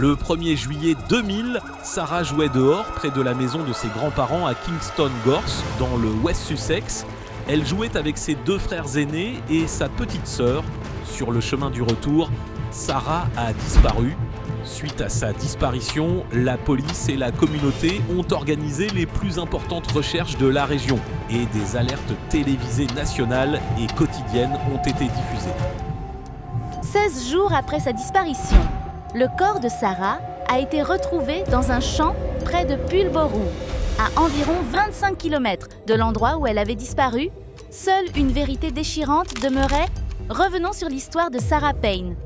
Le 1er juillet 2000, Sarah jouait dehors près de la maison de ses grands-parents à Kingston Gorse, dans le West Sussex. Elle jouait avec ses 2 frères aînés et sa petite sœur. Sur le chemin du retour, Sarah a disparu. Suite à sa disparition, la police et la communauté ont organisé les plus importantes recherches de la région et des alertes télévisées nationales et quotidiennes ont été diffusées. 16 jours après sa disparition, le corps de Sarah a été retrouvé dans un champ près de Pulborough, à environ 25 km de l'endroit où elle avait disparu. Seule une vérité déchirante demeurait. Revenons sur l'histoire de Sarah Payne.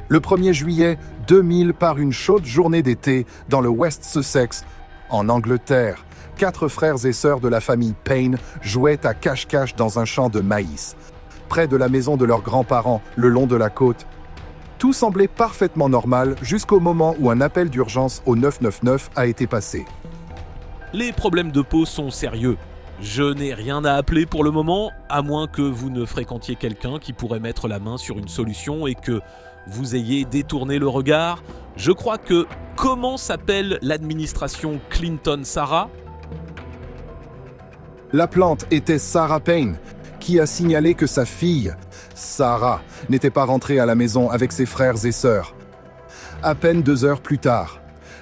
Le 1er juillet 2000, par une chaude journée d'été dans le West Sussex, en Angleterre, 4 frères et sœurs de la famille Payne jouaient à cache-cache dans un champ de maïs, près de la maison de leurs grands-parents, le long de la côte. Tout semblait parfaitement normal jusqu'au moment où un appel d'urgence au 999 a été passé. Les problèmes de peau sont sérieux. Je n'ai rien à appeler pour le moment, à moins que vous ne fréquentiez quelqu'un qui pourrait mettre la main sur une solution et que vous ayez détourné le regard. Je crois que... Comment s'appelle l'administration Clinton-Sarah ? L'appelante était Sarah Payne, qui a signalé que sa fille, Sarah, n'était pas rentrée à la maison avec ses frères et sœurs. À peine 2 heures plus tard,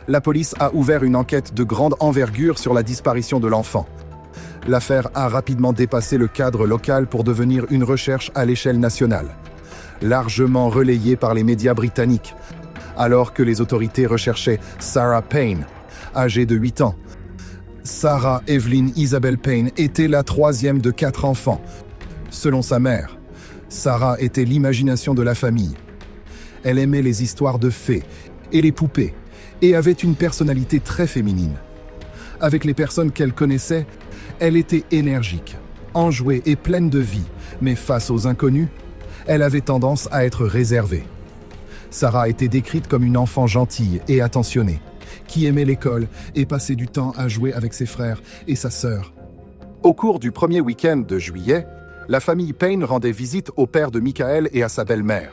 la police a ouvert une enquête de grande envergure sur la disparition de l'enfant. L'affaire a rapidement dépassé le cadre local pour devenir une recherche à l'échelle nationale, largement relayée par les médias britanniques, alors que les autorités recherchaient Sarah Payne, âgée de 8 ans. Sarah Evelyn Isabel Payne était la 3e de 4 enfants. Selon sa mère, Sarah était l'imagination de la famille. Elle aimait les histoires de fées et les poupées et avait une personnalité très féminine. Avec les personnes qu'elle connaissait, elle était énergique, enjouée et pleine de vie, mais face aux inconnus, elle avait tendance à être réservée. Sarah était décrite comme une enfant gentille et attentionnée, qui aimait l'école et passait du temps à jouer avec ses frères et sa sœur. Au cours du premier week-end de juillet, la famille Payne rendait visite au père de Michael et à sa belle-mère,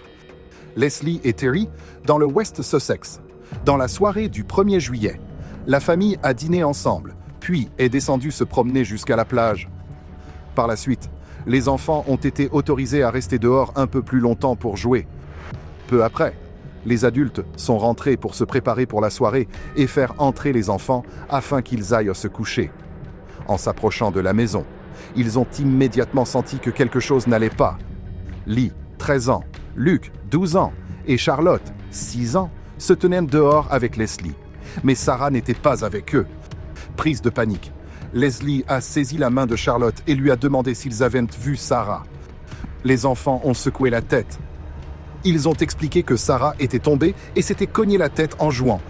Leslie et Terry, dans le West Sussex. Dans la soirée du 1er juillet, la famille a dîné ensemble, puis est descendue se promener jusqu'à la plage. Par la suite, les enfants ont été autorisés à rester dehors un peu plus longtemps pour jouer. Peu après, les adultes sont rentrés pour se préparer pour la soirée et faire entrer les enfants afin qu'ils aillent se coucher. En s'approchant de la maison, ils ont immédiatement senti que quelque chose n'allait pas. Lee, 13 ans, Luke, 12 ans, et Charlotte, 6 ans, se tenaient dehors avec Leslie. Mais Sarah n'était pas avec eux. Prise de panique, Leslie a saisi la main de Charlotte et lui a demandé s'ils avaient vu Sarah. Les enfants ont secoué la tête. Ils ont expliqué que Sarah était tombée et s'était cogné la tête en jouant,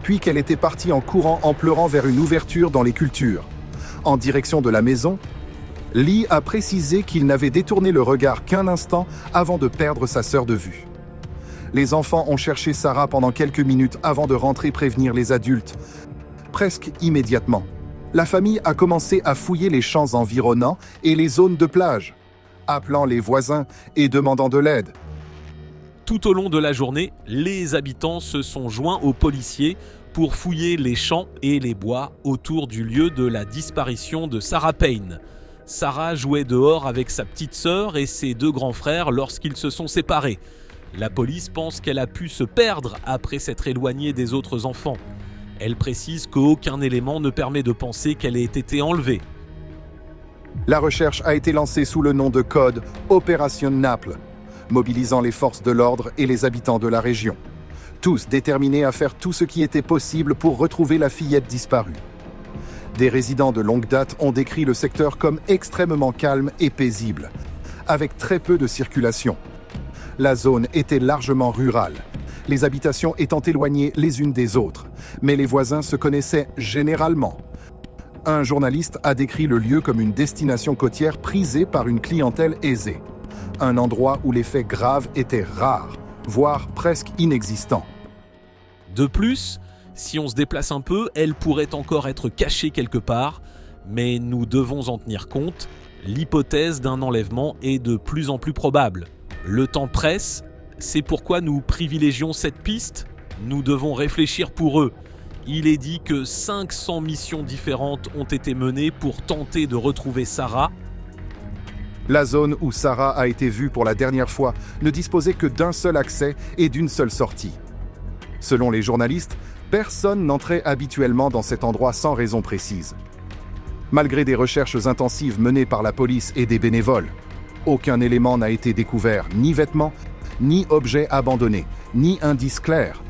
puis qu'elle était partie en courant en pleurant vers une ouverture dans les cultures. En direction de la maison, Lee a précisé qu'il n'avait détourné le regard qu'un instant avant de perdre sa sœur de vue. Les enfants ont cherché Sarah pendant quelques minutes avant de rentrer prévenir les adultes. Presque immédiatement, la famille a commencé à fouiller les champs environnants et les zones de plage, appelant les voisins et demandant de l'aide. Tout au long de la journée, les habitants se sont joints aux policiers pour fouiller les champs et les bois autour du lieu de la disparition de Sarah Payne. Sarah jouait dehors avec sa petite sœur et ses 2 grands frères lorsqu'ils se sont séparés. La police pense qu'elle a pu se perdre après s'être éloignée des autres enfants. Elle précise qu'aucun élément ne permet de penser qu'elle ait été enlevée. La recherche a été lancée sous le nom de code Opération Naples, mobilisant les forces de l'ordre et les habitants de la région, tous déterminés à faire tout ce qui était possible pour retrouver la fillette disparue. Des résidents de longue date ont décrit le secteur comme extrêmement calme et paisible, avec très peu de circulation. La zone était largement rurale, les habitations étant éloignées les unes des autres, mais les voisins se connaissaient généralement. Un journaliste a décrit le lieu comme une destination côtière prisée par une clientèle aisée, un endroit où les faits graves étaient rares, voire presque inexistants. De plus, si on se déplace un peu, elle pourrait encore être cachée quelque part, mais nous devons en tenir compte, l'hypothèse d'un enlèvement est de plus en plus probable. Le temps presse C'est pourquoi nous privilégions cette piste. Nous devons réfléchir pour eux. Il est dit que 500 missions différentes ont été menées pour tenter de retrouver Sarah. La zone où Sarah a été vue pour la dernière fois ne disposait que d'un seul accès et d'une seule sortie. Selon les journalistes, personne n'entrait habituellement dans cet endroit sans raison précise. Malgré des recherches intensives menées par la police et des bénévoles, aucun élément n'a été découvert, ni vêtements, ni objet abandonné, ni indice clair.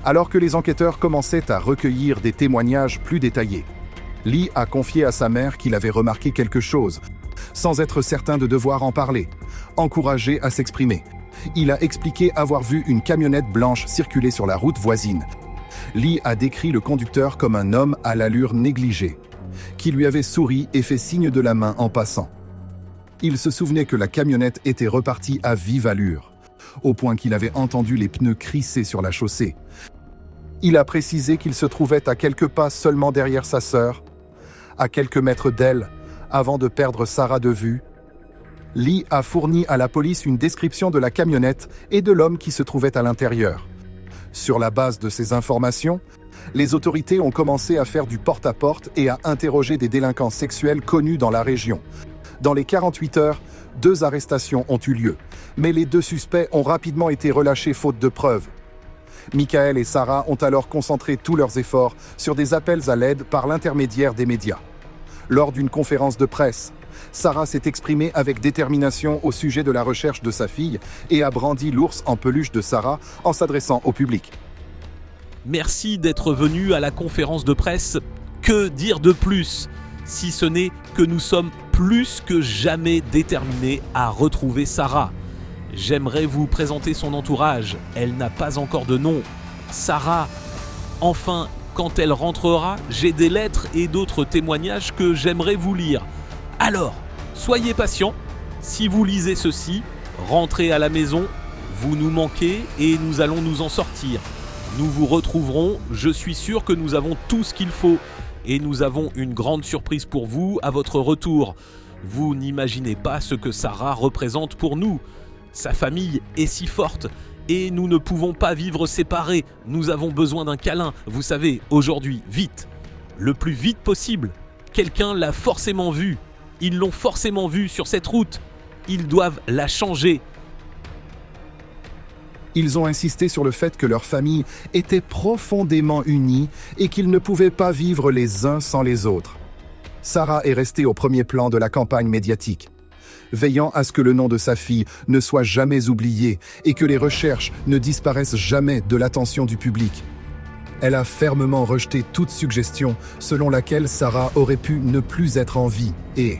Alors que les enquêteurs commençaient à recueillir des témoignages plus détaillés, Lee a confié à sa mère qu'il avait remarqué quelque chose, sans être certain de devoir en parler, encouragé à s'exprimer. Il a expliqué avoir vu une camionnette blanche circuler sur la route voisine. Lee a décrit le conducteur comme un homme à l'allure négligée, qui lui avait souri et fait signe de la main en passant. Il se souvenait que la camionnette était repartie à vive allure, au point qu'il avait entendu les pneus crisser sur la chaussée. Il a précisé qu'il se trouvait à quelques pas seulement derrière sa sœur, à quelques mètres d'elle, avant de perdre Sarah de vue. Lee a fourni à la police une description de la camionnette et de l'homme qui se trouvait à l'intérieur. Sur la base de ces informations, les autorités ont commencé à faire du porte-à-porte et à interroger des délinquants sexuels connus dans la région. Dans les 48 heures, 2 arrestations ont eu lieu, mais les 2 suspects ont rapidement été relâchés faute de preuves. Michael et Sarah ont alors concentré tous leurs efforts sur des appels à l'aide par l'intermédiaire des médias. Lors d'une conférence de presse, Sarah s'est exprimée avec détermination au sujet de la recherche de sa fille et a brandi l'ours en peluche de Sarah en s'adressant au public. Merci d'être venu à la conférence de presse. Que dire de plus, si ce n'est que nous sommes plus que jamais déterminés à retrouver Sarah. J'aimerais vous présenter son entourage. Elle n'a pas encore de nom. Sarah, enfin, quand elle rentrera, j'ai des lettres et d'autres témoignages que j'aimerais vous lire. Alors, soyez patients. Si vous lisez ceci, rentrez à la maison, vous nous manquez et nous allons nous en sortir. Nous vous retrouverons, je suis sûr que nous avons tout ce qu'il faut. Et nous avons une grande surprise pour vous à votre retour. Vous n'imaginez pas ce que Sarah représente pour nous. Sa famille est si forte et nous ne pouvons pas vivre séparés. Nous avons besoin d'un câlin, vous savez, aujourd'hui, vite. Le plus vite possible. Quelqu'un l'a forcément vue. Ils l'ont forcément vue sur cette route. Ils doivent la changer. Ils ont insisté sur le fait que leur famille était profondément unie et qu'ils ne pouvaient pas vivre les uns sans les autres. Sarah est restée au premier plan de la campagne médiatique, veillant à ce que le nom de sa fille ne soit jamais oublié et que les recherches ne disparaissent jamais de l'attention du public. Elle a fermement rejeté toute suggestion selon laquelle Sarah aurait pu ne plus être en vie et,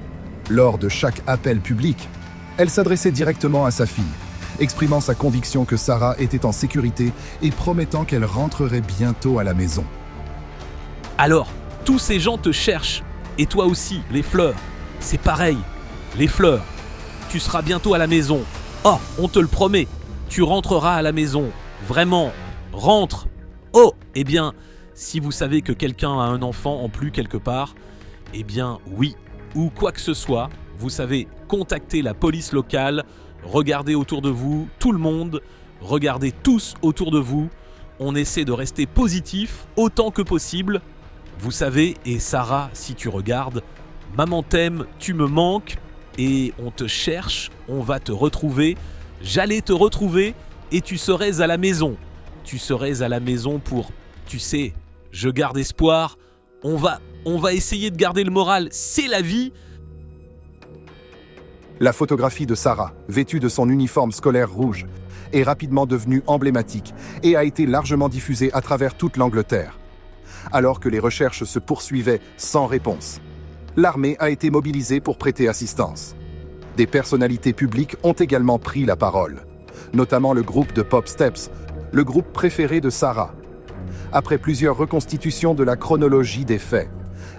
lors de chaque appel public, elle s'adressait directement à sa fille, exprimant sa conviction que Sarah était en sécurité et promettant qu'elle rentrerait bientôt à la maison. Alors, tous ces gens te cherchent. Et toi aussi, les fleurs. C'est pareil. Les fleurs. Tu seras bientôt à la maison. Oh, on te le promet. Tu rentreras à la maison. Vraiment. Rentre. Oh, eh bien, si vous savez que quelqu'un a un enfant en plus quelque part, eh bien, oui. Ou quoi que ce soit, vous savez, contactez la police locale. Regardez autour de vous, tout le monde, regardez tous autour de vous. On essaie de rester positif autant que possible. Vous savez, et Sarah, si tu regardes, maman t'aime, tu me manques, et on te cherche, on va te retrouver. J'allais te retrouver et tu serais à la maison. Tu serais à la maison pour, tu sais, je garde espoir. On va essayer de garder le moral, c'est la vie. La photographie de Sarah, vêtue de son uniforme scolaire rouge, est rapidement devenue emblématique et a été largement diffusée à travers toute l'Angleterre. Alors que les recherches se poursuivaient sans réponse, l'armée a été mobilisée pour prêter assistance. Des personnalités publiques ont également pris la parole, notamment le groupe de Pop Steps, le groupe préféré de Sarah. Après plusieurs reconstitutions de la chronologie des faits,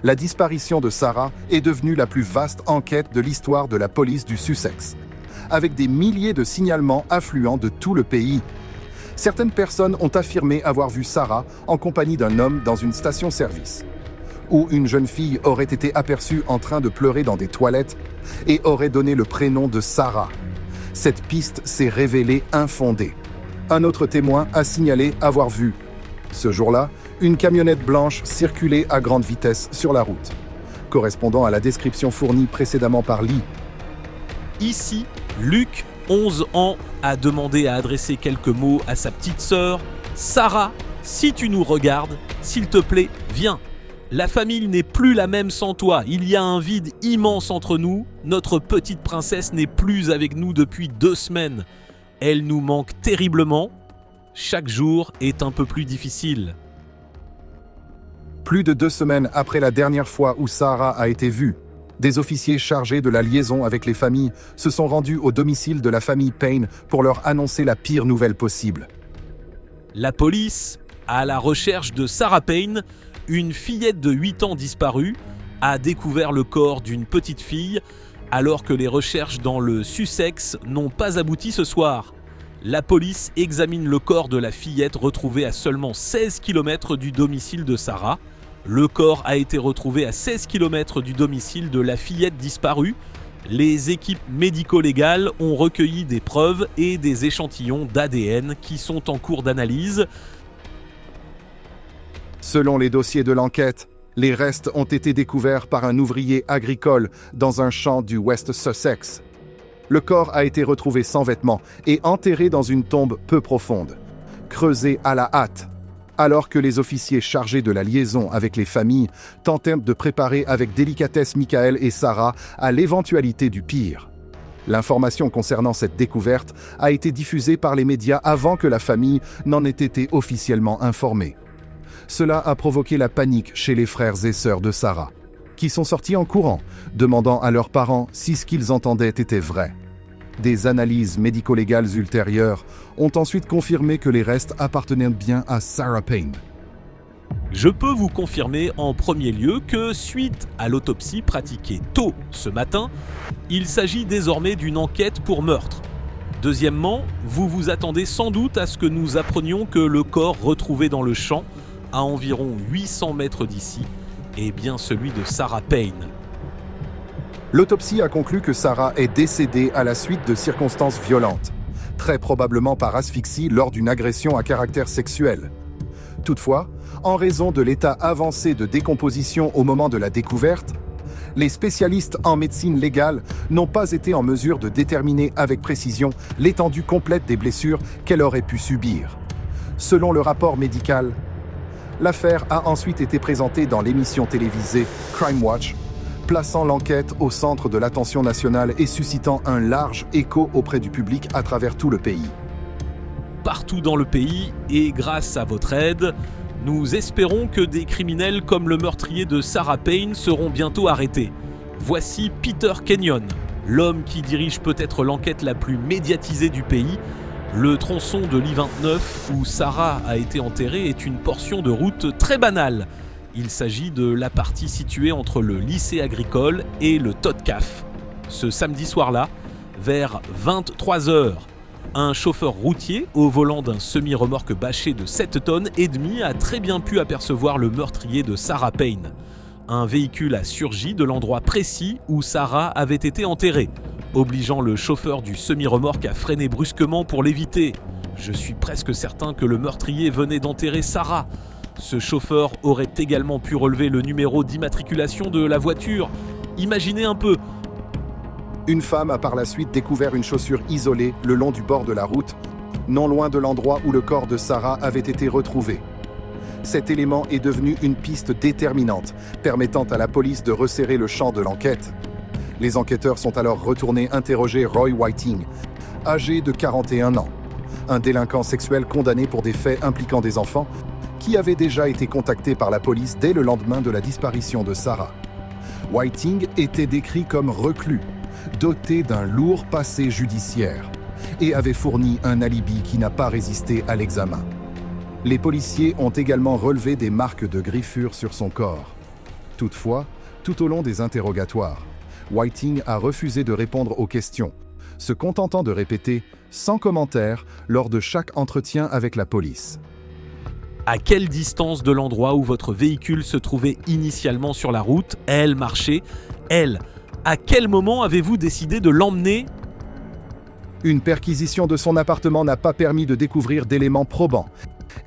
la disparition de Sarah est devenue la plus vaste enquête de l'histoire de la police du Sussex, avec des milliers de signalements affluents de tout le pays. Certaines personnes ont affirmé avoir vu Sarah en compagnie d'un homme dans une station-service, où une jeune fille aurait été aperçue en train de pleurer dans des toilettes et aurait donné le prénom de Sarah. Cette piste s'est révélée infondée. Un autre témoin a signalé avoir vu, ce jour-là, une camionnette blanche circuler à grande vitesse sur la route, correspondant à la description fournie précédemment par Lee. Ici, Luc, 11 ans, a demandé à adresser quelques mots à sa petite sœur. Sarah, si tu nous regardes, s'il te plaît, viens. La famille n'est plus la même sans toi. Il y a un vide immense entre nous. Notre petite princesse n'est plus avec nous depuis 2 semaines. Elle nous manque terriblement. Chaque jour est un peu plus difficile. Plus de 2 semaines après la dernière fois où Sarah a été vue, des officiers chargés de la liaison avec les familles se sont rendus au domicile de la famille Payne pour leur annoncer la pire nouvelle possible. La police, à la recherche de Sarah Payne, une fillette de 8 ans disparue, a découvert le corps d'une petite fille alors que les recherches dans le Sussex n'ont pas abouti ce soir. La police examine le corps de la fillette retrouvée à seulement 16 km du domicile de Sarah. Le corps a été retrouvé à 16 km du domicile de la fillette disparue. Les équipes médico-légales ont recueilli des preuves et des échantillons d'ADN qui sont en cours d'analyse. Selon les dossiers de l'enquête, les restes ont été découverts par un ouvrier agricole dans un champ du West Sussex. Le corps a été retrouvé sans vêtements et enterré dans une tombe peu profonde, creusée à la hâte, alors que les officiers chargés de la liaison avec les familles tentèrent de préparer avec délicatesse Michael et Sarah à l'éventualité du pire. L'information concernant cette découverte a été diffusée par les médias avant que la famille n'en ait été officiellement informée. Cela a provoqué la panique chez les frères et sœurs de Sarah, qui sont sortis en courant, demandant à leurs parents si ce qu'ils entendaient était vrai. Des analyses médico-légales ultérieures ont ensuite confirmé que les restes appartenaient bien à Sarah Payne. Je peux vous confirmer en premier lieu que, suite à l'autopsie pratiquée tôt ce matin, il s'agit désormais d'une enquête pour meurtre. Deuxièmement, vous vous attendez sans doute à ce que nous apprenions que le corps retrouvé dans le champ, à environ 800 mètres d'ici, est bien celui de Sarah Payne. L'autopsie a conclu que Sarah est décédée à la suite de circonstances violentes, très probablement par asphyxie lors d'une agression à caractère sexuel. Toutefois, en raison de l'état avancé de décomposition au moment de la découverte, les spécialistes en médecine légale n'ont pas été en mesure de déterminer avec précision l'étendue complète des blessures qu'elle aurait pu subir. Selon le rapport médical, l'affaire a ensuite été présentée dans l'émission télévisée Crime Watch, plaçant l'enquête au centre de l'attention nationale et suscitant un large écho auprès du public à travers tout le pays. Partout dans le pays, et grâce à votre aide, nous espérons que des criminels comme le meurtrier de Sarah Payne seront bientôt arrêtés. Voici Peter Kenyon, l'homme qui dirige peut-être l'enquête la plus médiatisée du pays. Le tronçon de l'I-29 où Sarah a été enterrée est une portion de route très banale. Il s'agit de la partie située entre le lycée agricole et le Todcaf. Ce samedi soir-là, vers 23h, un chauffeur routier au volant d'un semi-remorque bâché de 7 tonnes et demi a très bien pu apercevoir le meurtrier de Sarah Payne. Un véhicule a surgi de l'endroit précis où Sarah avait été enterrée, obligeant le chauffeur du semi-remorque à freiner brusquement pour l'éviter. Je suis presque certain que le meurtrier venait d'enterrer Sarah. Ce chauffeur aurait également pu relever le numéro d'immatriculation de la voiture. Imaginez un peu. Une femme a par la suite découvert une chaussure isolée le long du bord de la route, non loin de l'endroit où le corps de Sarah avait été retrouvé. Cet élément est devenu une piste déterminante, permettant à la police de resserrer le champ de l'enquête. Les enquêteurs sont alors retournés interroger Roy Whiting, âgé de 41 ans, un délinquant sexuel condamné pour des faits impliquant des enfants, qui avait déjà été contacté par la police dès le lendemain de la disparition de Sarah. Whiting était décrit comme reclus, doté d'un lourd passé judiciaire, et avait fourni un alibi qui n'a pas résisté à l'examen. Les policiers ont également relevé des marques de griffures sur son corps. Toutefois, tout au long des interrogatoires, Whiting a refusé de répondre aux questions, se contentant de répéter « sans commentaire » lors de chaque entretien avec la police. À quelle distance de l'endroit où votre véhicule se trouvait initialement sur la route, elle marchait, elle, à quel moment avez-vous décidé de l'emmener ? Une perquisition de son appartement n'a pas permis de découvrir d'éléments probants,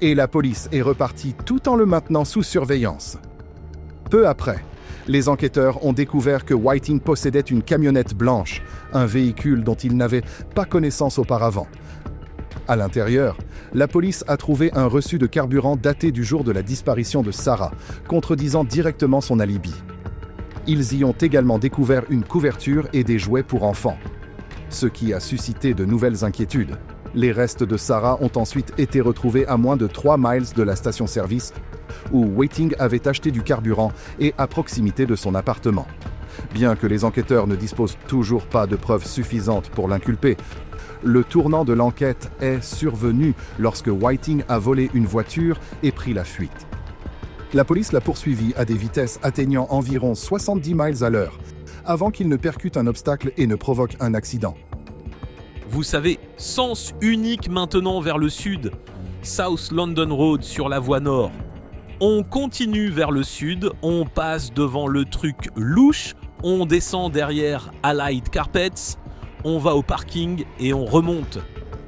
et la police est repartie tout en le maintenant sous surveillance. Peu après, les enquêteurs ont découvert que Whiting possédait une camionnette blanche, un véhicule dont il n'avait pas connaissance auparavant. À l'intérieur, la police a trouvé un reçu de carburant daté du jour de la disparition de Sarah, contredisant directement son alibi. Ils y ont également découvert une couverture et des jouets pour enfants, ce qui a suscité de nouvelles inquiétudes. Les restes de Sarah ont ensuite été retrouvés à moins de 3 miles de la station-service où Whiting avait acheté du carburant et à proximité de son appartement. Bien que les enquêteurs ne disposent toujours pas de preuves suffisantes pour l'inculper, le tournant de l'enquête est survenu lorsque Whiting a volé une voiture et pris la fuite. La police l'a poursuivi à des vitesses atteignant environ 70 miles à l'heure, avant qu'il ne percute un obstacle et ne provoque un accident. Vous savez, sens unique maintenant vers le sud, South London Road sur la voie nord. On continue vers le sud, on passe devant le truc louche, on descend derrière Allied Carpets, on va au parking et on remonte.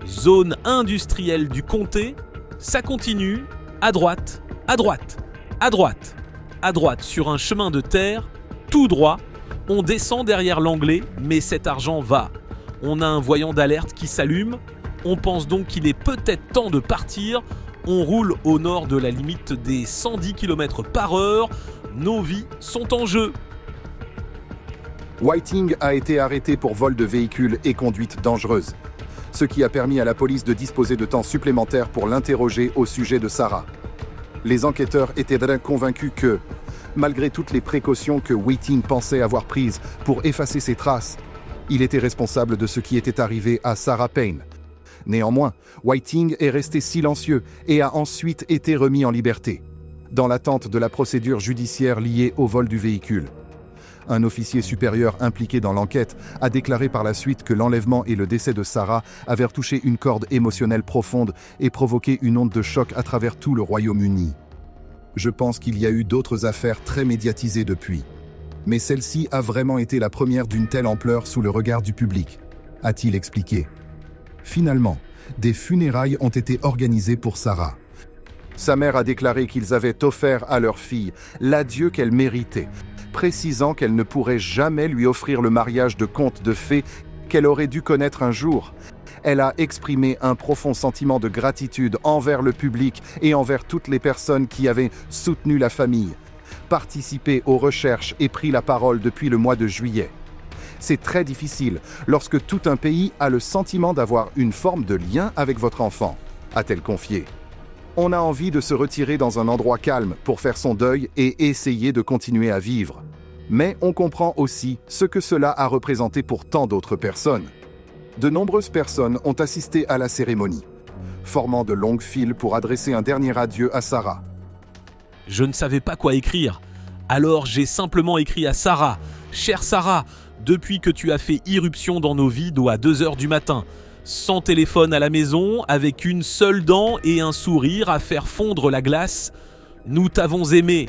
Zone industrielle du comté, ça continue, à droite, à droite, à droite, à droite sur un chemin de terre, tout droit, on descend derrière l'anglais, mais cet argent va. On a un voyant d'alerte qui s'allume, on pense donc qu'il est peut-être temps de partir, on roule au nord de la limite des 110 km/h, nos vies sont en jeu. Whiting a été arrêté pour vol de véhicule et conduite dangereuse, ce qui a permis à la police de disposer de temps supplémentaire pour l'interroger au sujet de Sarah. Les enquêteurs étaient convaincus que, malgré toutes les précautions que Whiting pensait avoir prises pour effacer ses traces, il était responsable de ce qui était arrivé à Sarah Payne. Néanmoins, Whiting est resté silencieux et a ensuite été remis en liberté, dans l'attente de la procédure judiciaire liée au vol du véhicule. Un officier supérieur impliqué dans l'enquête a déclaré par la suite que l'enlèvement et le décès de Sarah avaient touché une corde émotionnelle profonde et provoqué une onde de choc à travers tout le Royaume-Uni. Je pense qu'il y a eu d'autres affaires très médiatisées depuis. Mais celle-ci a vraiment été la première d'une telle ampleur sous le regard du public, a-t-il expliqué. Finalement, des funérailles ont été organisées pour Sarah. Sa mère a déclaré qu'ils avaient offert à leur fille l'adieu qu'elle méritait, précisant qu'elle ne pourrait jamais lui offrir le mariage de conte de fées qu'elle aurait dû connaître un jour. Elle a exprimé un profond sentiment de gratitude envers le public et envers toutes les personnes qui avaient soutenu la famille, participé aux recherches et pris la parole depuis le mois de juillet. C'est très difficile lorsque tout un pays a le sentiment d'avoir une forme de lien avec votre enfant, a-t-elle confié. On a envie de se retirer dans un endroit calme pour faire son deuil et essayer de continuer à vivre. Mais on comprend aussi ce que cela a représenté pour tant d'autres personnes. De nombreuses personnes ont assisté à la cérémonie, formant de longues files pour adresser un dernier adieu à Sarah. Je ne savais pas quoi écrire. Alors j'ai simplement écrit à Sarah. « Chère Sarah, depuis que tu as fait irruption dans nos vies à 2h du matin, sans téléphone à la maison, avec une seule dent et un sourire à faire fondre la glace, nous t'avons aimé. »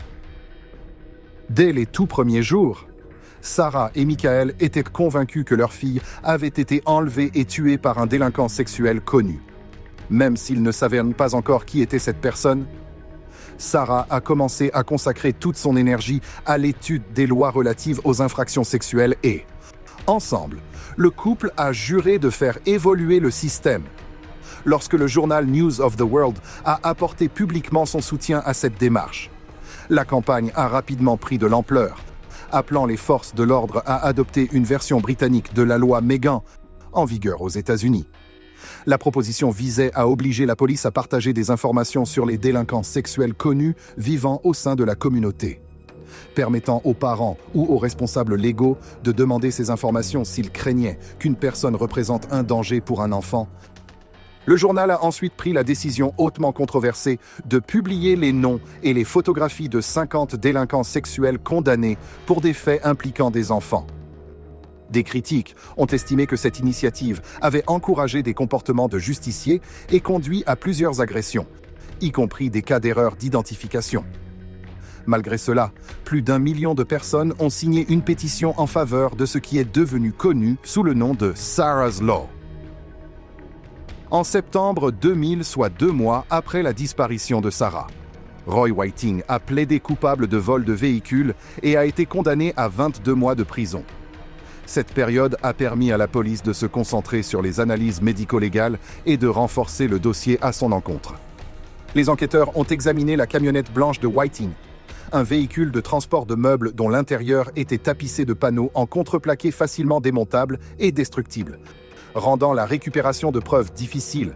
Dès les tout premiers jours, Sarah et Michael étaient convaincus que leur fille avait été enlevée et tuée par un délinquant sexuel connu. Même s'ils ne savaient pas encore qui était cette personne, Sarah a commencé à consacrer toute son énergie à l'étude des lois relatives aux infractions sexuelles et, ensemble, le couple a juré de faire évoluer le système. Lorsque le journal News of the World a apporté publiquement son soutien à cette démarche, la campagne a rapidement pris de l'ampleur, appelant les forces de l'ordre à adopter une version britannique de la loi Megan, en vigueur aux États-Unis. La proposition visait à obliger la police à partager des informations sur les délinquants sexuels connus vivant au sein de la communauté, permettant aux parents ou aux responsables légaux de demander ces informations s'ils craignaient qu'une personne représente un danger pour un enfant. Le journal a ensuite pris la décision hautement controversée de publier les noms et les photographies de 50 délinquants sexuels condamnés pour des faits impliquant des enfants. Des critiques ont estimé que cette initiative avait encouragé des comportements de justiciers et conduit à plusieurs agressions, y compris des cas d'erreur d'identification. Malgré cela, plus d'1 million de personnes ont signé une pétition en faveur de ce qui est devenu connu sous le nom de Sarah's Law. En septembre 2000, soit 2 mois après la disparition de Sarah, Roy Whiting a plaidé coupable de vol de véhicule et a été condamné à 22 mois de prison. Cette période a permis à la police de se concentrer sur les analyses médico-légales et de renforcer le dossier à son encontre. Les enquêteurs ont examiné la camionnette blanche de Whiting, un véhicule de transport de meubles dont l'intérieur était tapissé de panneaux en contreplaqué facilement démontables et destructibles, rendant la récupération de preuves difficile.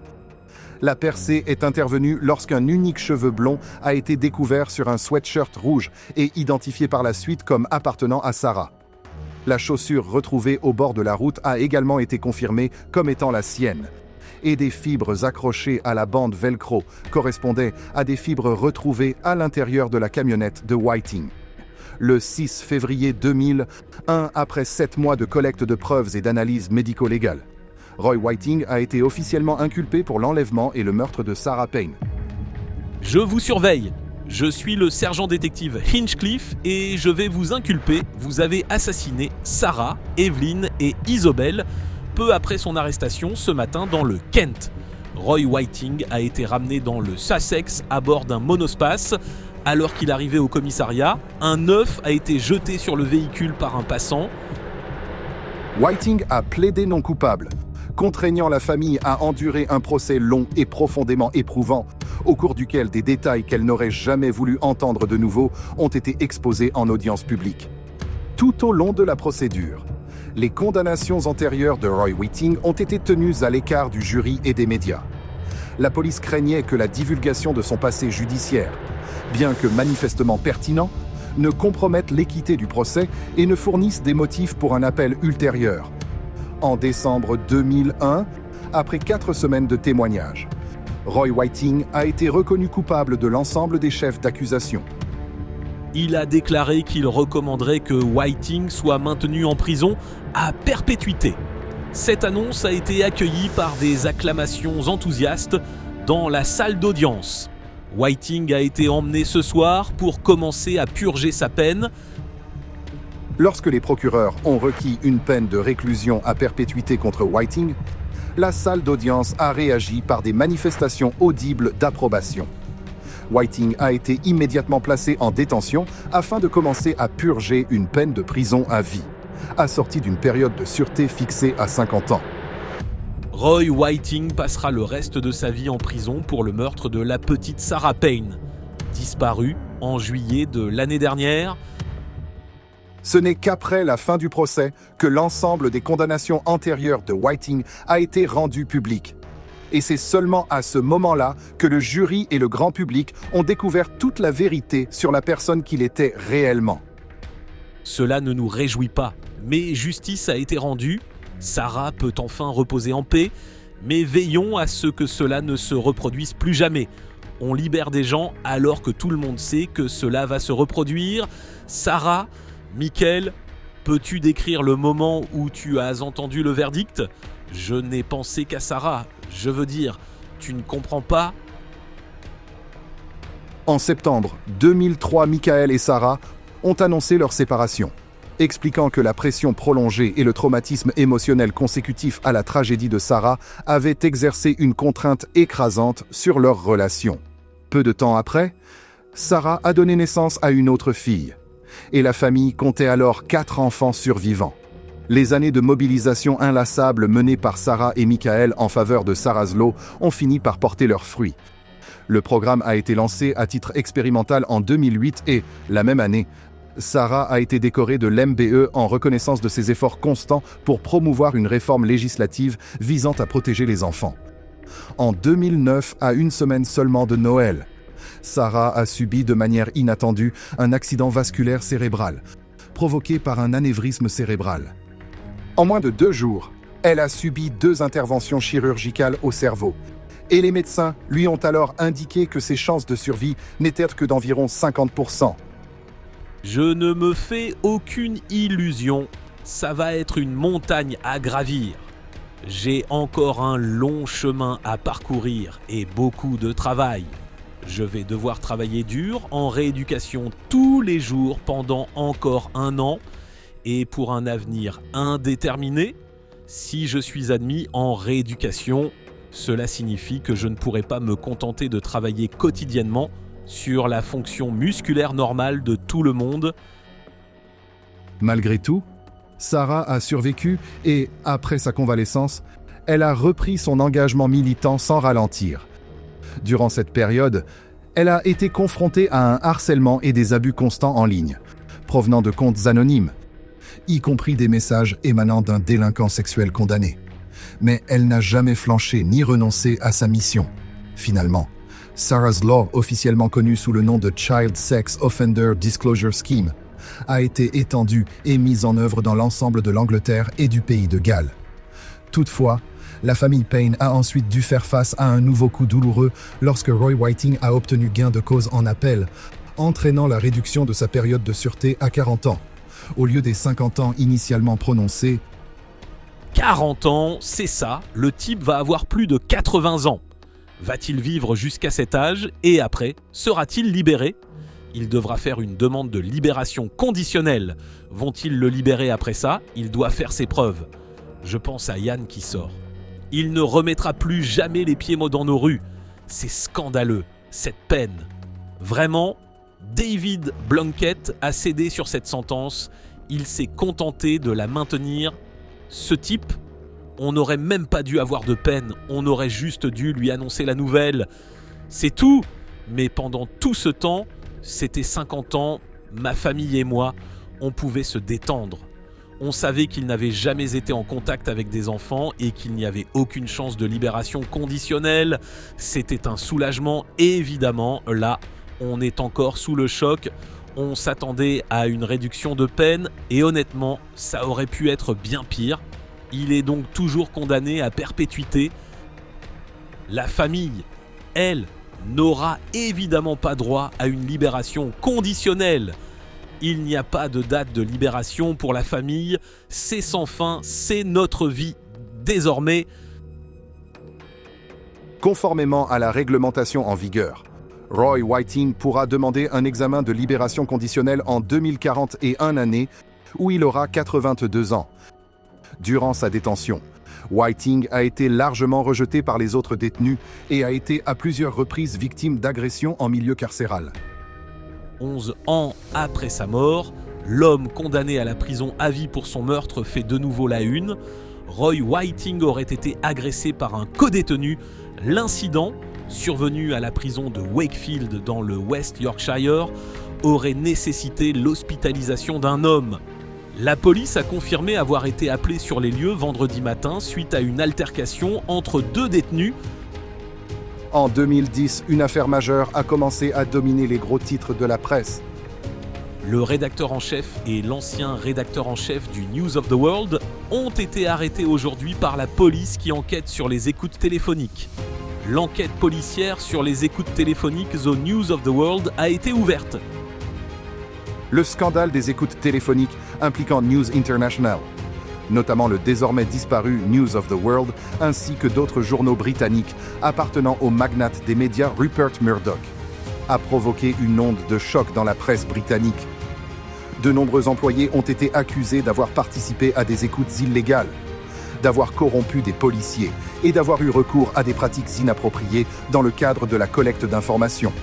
La percée est intervenue lorsqu'un unique cheveu blond a été découvert sur un sweatshirt rouge et identifié par la suite comme appartenant à Sarah. La chaussure retrouvée au bord de la route a également été confirmée comme étant la sienne. Et des fibres accrochées à la bande velcro correspondaient à des fibres retrouvées à l'intérieur de la camionnette de Whiting. Le 6 février 2000, après 7 mois de collecte de preuves et d'analyses médico-légales, Roy Whiting a été officiellement inculpé pour l'enlèvement et le meurtre de Sarah Payne. Je vous surveille. Je suis le sergent détective Hinchcliffe et je vais vous inculper. Vous avez assassiné Sarah, Evelyn et Isobel peu après son arrestation ce matin dans le Kent. Roy Whiting a été ramené dans le Sussex à bord d'un monospace. Alors qu'il arrivait au commissariat, un œuf a été jeté sur le véhicule par un passant. Whiting a plaidé non coupable, contraignant la famille à endurer un procès long et profondément éprouvant, au cours duquel des détails qu'elle n'aurait jamais voulu entendre de nouveau ont été exposés en audience publique. Tout au long de la procédure, les condamnations antérieures de Roy Whiting ont été tenues à l'écart du jury et des médias. La police craignait que la divulgation de son passé judiciaire, bien que manifestement pertinent, ne compromette l'équité du procès et ne fournisse des motifs pour un appel ultérieur. En décembre 2001, après 4 semaines de témoignages, Roy Whiting a été reconnu coupable de l'ensemble des chefs d'accusation. Il a déclaré qu'il recommanderait que Whiting soit maintenu en prison à perpétuité. Cette annonce a été accueillie par des acclamations enthousiastes dans la salle d'audience. Whiting a été emmené ce soir pour commencer à purger sa peine. Lorsque les procureurs ont requis une peine de réclusion à perpétuité contre Whiting, la salle d'audience a réagi par des manifestations audibles d'approbation. Whiting a été immédiatement placé en détention afin de commencer à purger une peine de prison à vie, assortie d'une période de sûreté fixée à 50 ans. Roy Whiting passera le reste de sa vie en prison pour le meurtre de la petite Sarah Payne, disparue en juillet de l'année dernière. Ce n'est qu'après la fin du procès que l'ensemble des condamnations antérieures de Whiting a été rendu public. Et c'est seulement à ce moment-là que le jury et le grand public ont découvert toute la vérité sur la personne qu'il était réellement. Cela ne nous réjouit pas, mais justice a été rendue. Sarah peut enfin reposer en paix, mais veillons à ce que cela ne se reproduise plus jamais. On libère des gens alors que tout le monde sait que cela va se reproduire. Sarah, Michael, peux-tu décrire le moment où tu as entendu le verdict ? Je n'ai pensé qu'à Sarah. Je veux dire, tu ne comprends pas ? En septembre 2003, Michael et Sarah ont annoncé leur séparation, expliquant que la pression prolongée et le traumatisme émotionnel consécutif à la tragédie de Sarah avaient exercé une contrainte écrasante sur leur relation. Peu de temps après, Sarah a donné naissance à une autre fille, et la famille comptait alors 4 enfants survivants. Les années de mobilisation inlassable menées par Sarah et Michael en faveur de Sarah's Law ont fini par porter leurs fruits. Le programme a été lancé à titre expérimental en 2008 et, la même année, Sarah a été décorée de l'MBE en reconnaissance de ses efforts constants pour promouvoir une réforme législative visant à protéger les enfants. En 2009, à une semaine seulement de Noël, Sarah a subi de manière inattendue un accident vasculaire cérébral, provoqué par un anévrisme cérébral. En moins de 2 jours, elle a subi 2 interventions chirurgicales au cerveau. Et les médecins lui ont alors indiqué que ses chances de survie n'étaient que d'environ 50%. Je ne me fais aucune illusion, ça va être une montagne à gravir. J'ai encore un long chemin à parcourir et beaucoup de travail. Je vais devoir travailler dur en rééducation tous les jours pendant encore 1 an et pour un avenir indéterminé. Si je suis admis en rééducation, Cela signifie que je ne pourrai pas me contenter de travailler quotidiennement sur la fonction musculaire normale de tout le monde. Malgré tout, Sarah a survécu et, après sa convalescence, elle a repris son engagement militant sans ralentir. Durant cette période, elle a été confrontée à un harcèlement et des abus constants en ligne, provenant de comptes anonymes, y compris des messages émanant d'un délinquant sexuel condamné. Mais elle n'a jamais flanché ni renoncé à sa mission. Finalement, Sarah's Law, officiellement connue sous le nom de Child Sex Offender Disclosure Scheme, a été étendue et mise en œuvre dans l'ensemble de l'Angleterre et du pays de Galles. Toutefois, la famille Payne a ensuite dû faire face à un nouveau coup douloureux lorsque Roy Whiting a obtenu gain de cause en appel, entraînant la réduction de sa période de sûreté à 40 ans, au lieu des 50 ans initialement prononcés. 40 ans, c'est ça, le type va avoir plus de 80 ans. Va-t-il vivre jusqu'à cet âge et après, sera-t-il libéré ? Il devra faire une demande de libération conditionnelle. Vont-ils le libérer après ça ? Il doit faire ses preuves. Je pense à Yann qui sort. Il ne remettra plus jamais les pieds dans nos rues. C'est scandaleux, cette peine. Vraiment, David Blunkett a cédé sur cette sentence. Il s'est contenté de la maintenir. Ce type, on n'aurait même pas dû avoir de peine. On aurait juste dû lui annoncer la nouvelle. C'est tout. Mais pendant tout ce temps, c'était 50 ans, ma famille et moi, on pouvait se détendre. On savait qu'il n'avait jamais été en contact avec des enfants et qu'il n'y avait aucune chance de libération conditionnelle. C'était un soulagement, et évidemment, là, on est encore sous le choc. On s'attendait à une réduction de peine et honnêtement, ça aurait pu être bien pire. Il est donc toujours condamné à perpétuité. La famille, elle, n'aura évidemment pas droit à une libération conditionnelle. Il n'y a pas de date de libération pour la famille, c'est sans fin, c'est notre vie. Désormais, Conformément à la réglementation en vigueur, Roy Whiting pourra demander un examen de libération conditionnelle en 2041 année, où il aura 82 ans. Durant sa détention, Whiting a été largement rejeté par les autres détenus et a été à plusieurs reprises victime d'agressions en milieu carcéral. 11 ans après sa mort, l'homme condamné à la prison à vie pour son meurtre fait de nouveau la une. Roy Whiting aurait été agressé par un codétenu. L'incident, survenu à la prison de Wakefield dans le West Yorkshire, aurait nécessité l'hospitalisation d'un homme. La police a confirmé avoir été appelée sur les lieux vendredi matin suite à une altercation entre deux détenus. En 2010, une affaire majeure a commencé à dominer les gros titres de la presse. Le rédacteur en chef et l'ancien rédacteur en chef du News of the World ont été arrêtés aujourd'hui par la police qui enquête sur les écoutes téléphoniques. L'enquête policière sur les écoutes téléphoniques au News of the World a été ouverte. Le scandale des écoutes téléphoniques impliquant News International, notamment le désormais disparu News of the World, ainsi que d'autres journaux britanniques appartenant au magnate des médias Rupert Murdoch, a provoqué une onde de choc dans la presse britannique. De nombreux employés ont été accusés d'avoir participé à des écoutes illégales, d'avoir corrompu des policiers et d'avoir eu recours à des pratiques inappropriées dans le cadre de la collecte d'informations.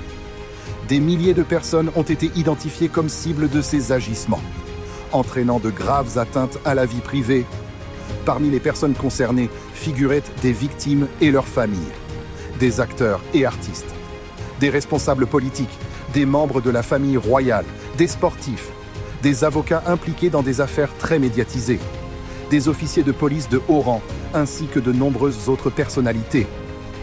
Des milliers de personnes ont été identifiées comme cibles de ces agissements, entraînant de graves atteintes à la vie privée. Parmi les personnes concernées figuraient des victimes et leurs familles, des acteurs et artistes, des responsables politiques, des membres de la famille royale, des sportifs, des avocats impliqués dans des affaires très médiatisées, des officiers de police de haut rang, ainsi que de nombreuses autres personnalités.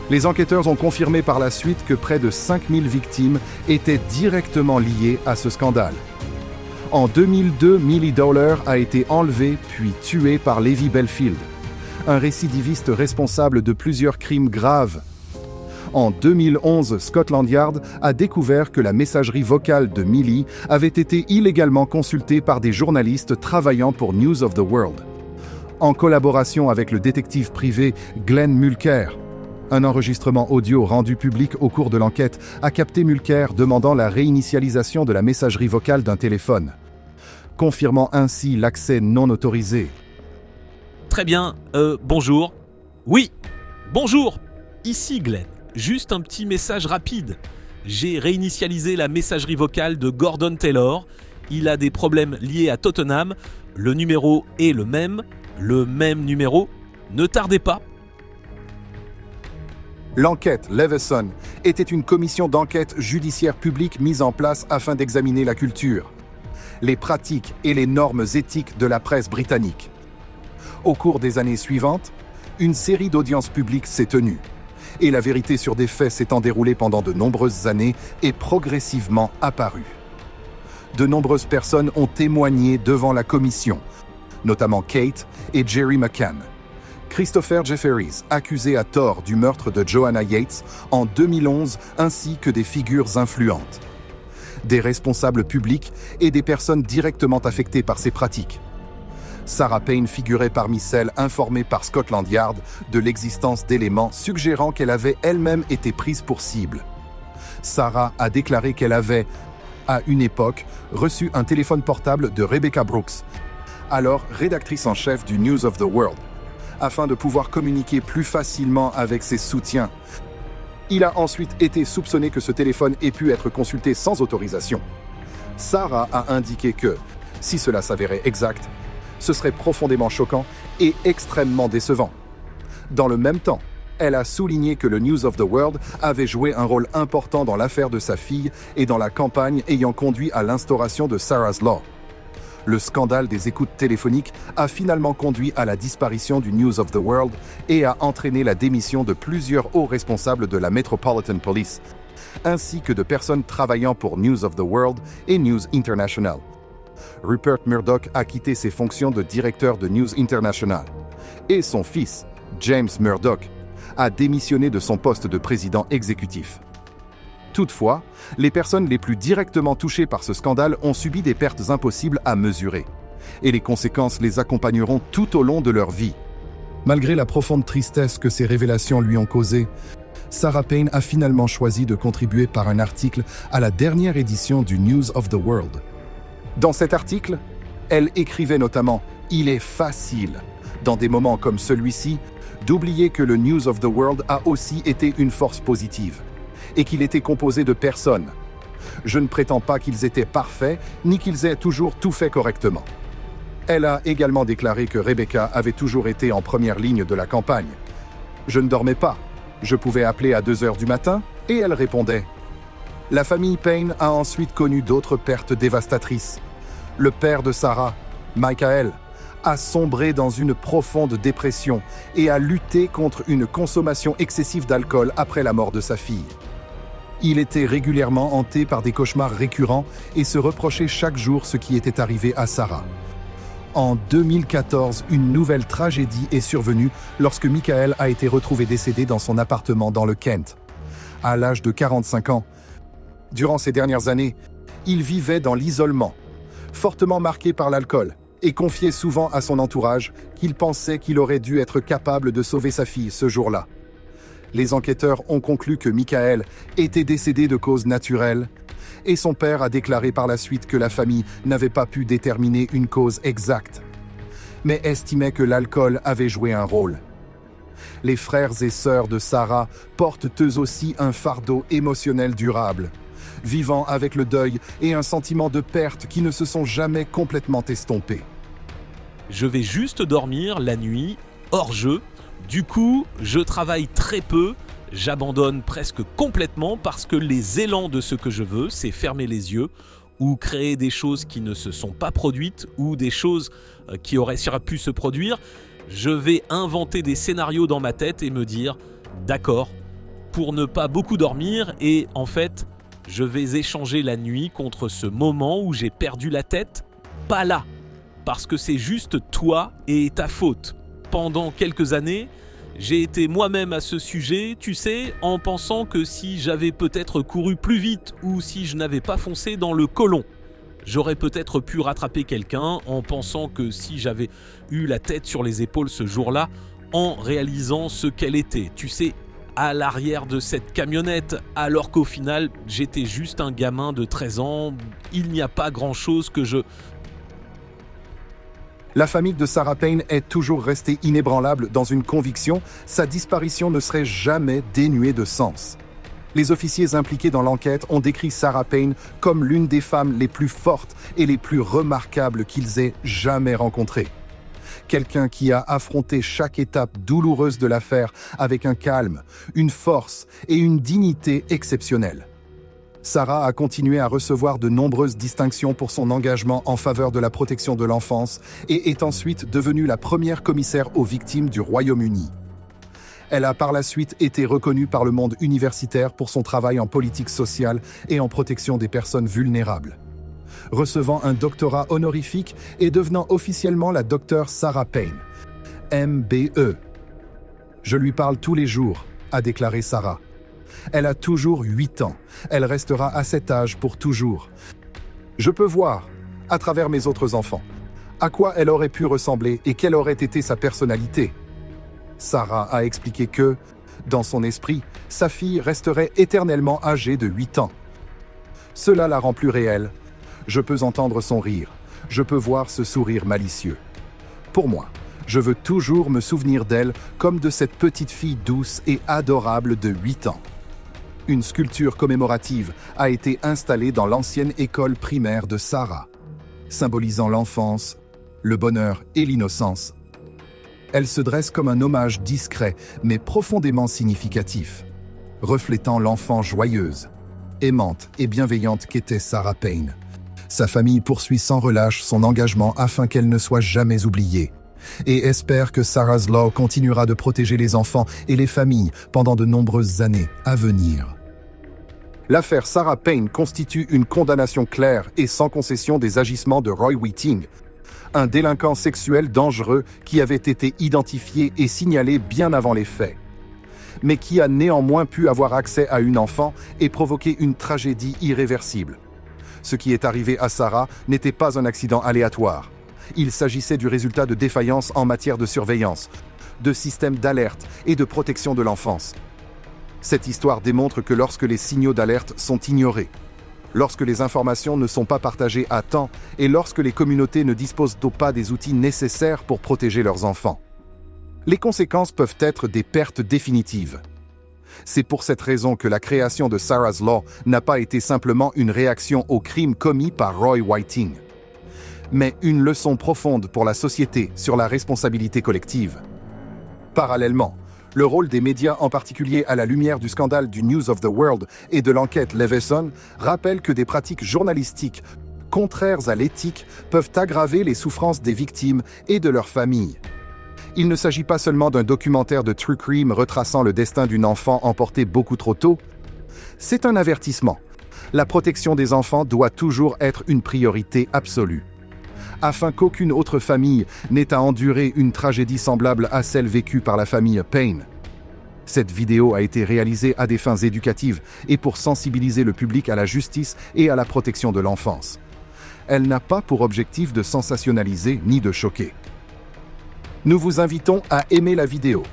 Les enquêteurs ont confirmé par la suite que près de 5000 victimes étaient directement liées à ce scandale. En 2002, Millie Dowler a été enlevée puis tuée par Levi Belfield, un récidiviste responsable de plusieurs crimes graves. En 2011, Scotland Yard a découvert que la messagerie vocale de Millie avait été illégalement consultée par des journalistes travaillant pour News of the World, en collaboration avec le détective privé Glenn Mulcair. Un enregistrement audio rendu public au cours de l'enquête a capté Mulcair demandant la réinitialisation de la messagerie vocale d'un téléphone, confirmant ainsi l'accès non autorisé. Très bien, bonjour. Oui, bonjour. Ici Glenn, juste un petit message rapide. J'ai réinitialisé la messagerie vocale de Gordon Taylor. Il a des problèmes liés à Tottenham. Le numéro est le même numéro. Ne tardez pas. L'enquête Leveson était une commission d'enquête judiciaire publique mise en place afin d'examiner la culture, les pratiques et les normes éthiques de la presse britannique. Au cours des années suivantes, une série d'audiences publiques s'est tenue, et la vérité sur des faits s'étant déroulée pendant de nombreuses années est progressivement apparue. De nombreuses personnes ont témoigné devant la commission, notamment Kate et Jerry McCann. Christopher Jefferies, accusé à tort du meurtre de Joanna Yates en 2011, ainsi que des figures influentes, des responsables publics et des personnes directement affectées par ces pratiques. Sarah Payne figurait parmi celles informées par Scotland Yard de l'existence d'éléments suggérant qu'elle avait elle-même été prise pour cible. Sarah a déclaré qu'elle avait, à une époque, reçu un téléphone portable de Rebecca Brooks, alors rédactrice en chef du News of the World, afin de pouvoir communiquer plus facilement avec ses soutiens. Il a ensuite été soupçonné que ce téléphone ait pu être consulté sans autorisation. Sarah a indiqué que, si cela s'avérait exact, ce serait profondément choquant et extrêmement décevant. Dans le même temps, elle a souligné que le News of the World avait joué un rôle important dans l'affaire de sa fille et dans la campagne ayant conduit à l'instauration de Sarah's Law. Le scandale des écoutes téléphoniques a finalement conduit à la disparition du News of the World et a entraîné la démission de plusieurs hauts responsables de la Metropolitan Police, ainsi que de personnes travaillant pour News of the World et News International. Rupert Murdoch a quitté ses fonctions de directeur de News International, et son fils, James Murdoch, a démissionné de son poste de président exécutif. Toutefois, les personnes les plus directement touchées par ce scandale ont subi des pertes impossibles à mesurer, et les conséquences les accompagneront tout au long de leur vie. Malgré la profonde tristesse que ces révélations lui ont causée, Sarah Payne a finalement choisi de contribuer par un article à la dernière édition du News of the World. Dans cet article, elle écrivait notamment « Il est facile, dans des moments comme celui-ci, d'oublier que le News of the World a aussi été une force positive, et qu'il était composé de personnes. Je ne prétends pas qu'ils étaient parfaits, ni qu'ils aient toujours tout fait correctement. » Elle a également déclaré que Rebecca avait toujours été en première ligne de la campagne. « Je ne dormais pas. Je pouvais appeler à 2 heures du matin, et elle répondait. » La famille Payne a ensuite connu d'autres pertes dévastatrices. Le père de Sarah, Michael, a sombré dans une profonde dépression et a lutté contre une consommation excessive d'alcool après la mort de sa fille. Il était régulièrement hanté par des cauchemars récurrents et se reprochait chaque jour ce qui était arrivé à Sarah. En 2014, une nouvelle tragédie est survenue lorsque Michael a été retrouvé décédé dans son appartement dans le Kent. À l'âge de 45 ans, durant ces dernières années, il vivait dans l'isolement, fortement marqué par l'alcool, et confiait souvent à son entourage qu'il pensait qu'il aurait dû être capable de sauver sa fille ce jour-là. Les enquêteurs ont conclu que Michael était décédé de cause naturelle, et son père a déclaré par la suite que la famille n'avait pas pu déterminer une cause exacte, mais estimait que l'alcool avait joué un rôle. Les frères et sœurs de Sarah portent eux aussi un fardeau émotionnel durable, vivant avec le deuil et un sentiment de perte qui ne se sont jamais complètement estompés. Je vais juste dormir la nuit, hors jeu. Du coup, je travaille très peu, j'abandonne presque complètement parce que les élans de ce que je veux, c'est fermer les yeux ou créer des choses qui ne se sont pas produites ou des choses qui auraient pu se produire. Je vais inventer des scénarios dans ma tête et me dire « D'accord, pour ne pas beaucoup dormir et en fait, je vais échanger la nuit contre ce moment où j'ai perdu la tête, pas là, parce que c'est juste toi et ta faute. » Pendant quelques années, j'ai été moi-même à ce sujet, tu sais, en pensant que si j'avais peut-être couru plus vite ou si je n'avais pas foncé dans le côlon, j'aurais peut-être pu rattraper quelqu'un en pensant que si j'avais eu la tête sur les épaules ce jour-là, en réalisant ce qu'elle était, tu sais, à l'arrière de cette camionnette, alors qu'au final, j'étais juste un gamin de 13 ans, il n'y a pas grand-chose que je... La famille de Sarah Payne est toujours restée inébranlable dans une conviction: sa disparition ne serait jamais dénuée de sens. Les officiers impliqués dans l'enquête ont décrit Sarah Payne comme l'une des femmes les plus fortes et les plus remarquables qu'ils aient jamais rencontrées. Quelqu'un qui a affronté chaque étape douloureuse de l'affaire avec un calme, une force et une dignité exceptionnelles. Sarah a continué à recevoir de nombreuses distinctions pour son engagement en faveur de la protection de l'enfance et est ensuite devenue la première commissaire aux victimes du Royaume-Uni. Elle a par la suite été reconnue par le monde universitaire pour son travail en politique sociale et en protection des personnes vulnérables, recevant un doctorat honorifique et devenant officiellement la docteure Sarah Payne, MBE. « Je lui parle tous les jours », a déclaré Sarah. Elle a toujours 8 ans. Elle restera à cet âge pour toujours. Je peux voir, à travers mes autres enfants, à quoi elle aurait pu ressembler et quelle aurait été sa personnalité. Sarah a expliqué que, dans son esprit, sa fille resterait éternellement âgée de 8 ans. Cela la rend plus réelle. Je peux entendre son rire. Je peux voir ce sourire malicieux. Pour moi, je veux toujours me souvenir d'elle comme de cette petite fille douce et adorable de 8 ans. Une sculpture commémorative a été installée dans l'ancienne école primaire de Sarah, symbolisant l'enfance, le bonheur et l'innocence. Elle se dresse comme un hommage discret mais profondément significatif, reflétant l'enfant joyeuse, aimante et bienveillante qu'était Sarah Payne. Sa famille poursuit sans relâche son engagement afin qu'elle ne soit jamais oubliée et espère que Sarah's Law continuera de protéger les enfants et les familles pendant de nombreuses années à venir. L'affaire Sarah Payne constitue une condamnation claire et sans concession des agissements de Roy Whiting, un délinquant sexuel dangereux qui avait été identifié et signalé bien avant les faits, mais qui a néanmoins pu avoir accès à une enfant et provoquer une tragédie irréversible. Ce qui est arrivé à Sarah n'était pas un accident aléatoire. Il s'agissait du résultat de défaillances en matière de surveillance, de systèmes d'alerte et de protection de l'enfance. Cette histoire démontre que lorsque les signaux d'alerte sont ignorés, lorsque les informations ne sont pas partagées à temps et lorsque les communautés ne disposent pas des outils nécessaires pour protéger leurs enfants, les conséquences peuvent être des pertes définitives. C'est pour cette raison que la création de Sarah's Law n'a pas été simplement une réaction aux crimes commis par Roy Whiting, mais une leçon profonde pour la société sur la responsabilité collective. Parallèlement, le rôle des médias, en particulier à la lumière du scandale du News of the World et de l'enquête Leveson, rappelle que des pratiques journalistiques contraires à l'éthique peuvent aggraver les souffrances des victimes et de leurs familles. Il ne s'agit pas seulement d'un documentaire de true crime retraçant le destin d'une enfant emportée beaucoup trop tôt. C'est un avertissement. La protection des enfants doit toujours être une priorité absolue, afin qu'aucune autre famille n'ait à endurer une tragédie semblable à celle vécue par la famille Payne. Cette vidéo a été réalisée à des fins éducatives et pour sensibiliser le public à la justice et à la protection de l'enfance. Elle n'a pas pour objectif de sensationnaliser ni de choquer. Nous vous invitons à aimer la vidéo,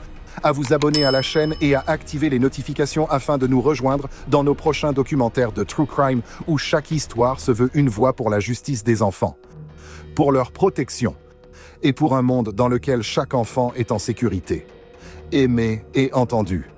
à vous abonner à la chaîne et à activer les notifications afin de nous rejoindre dans nos prochains documentaires de True Crime où chaque histoire se veut une voix pour la justice des enfants, pour leur protection et pour un monde dans lequel chaque enfant est en sécurité, aimé et entendu.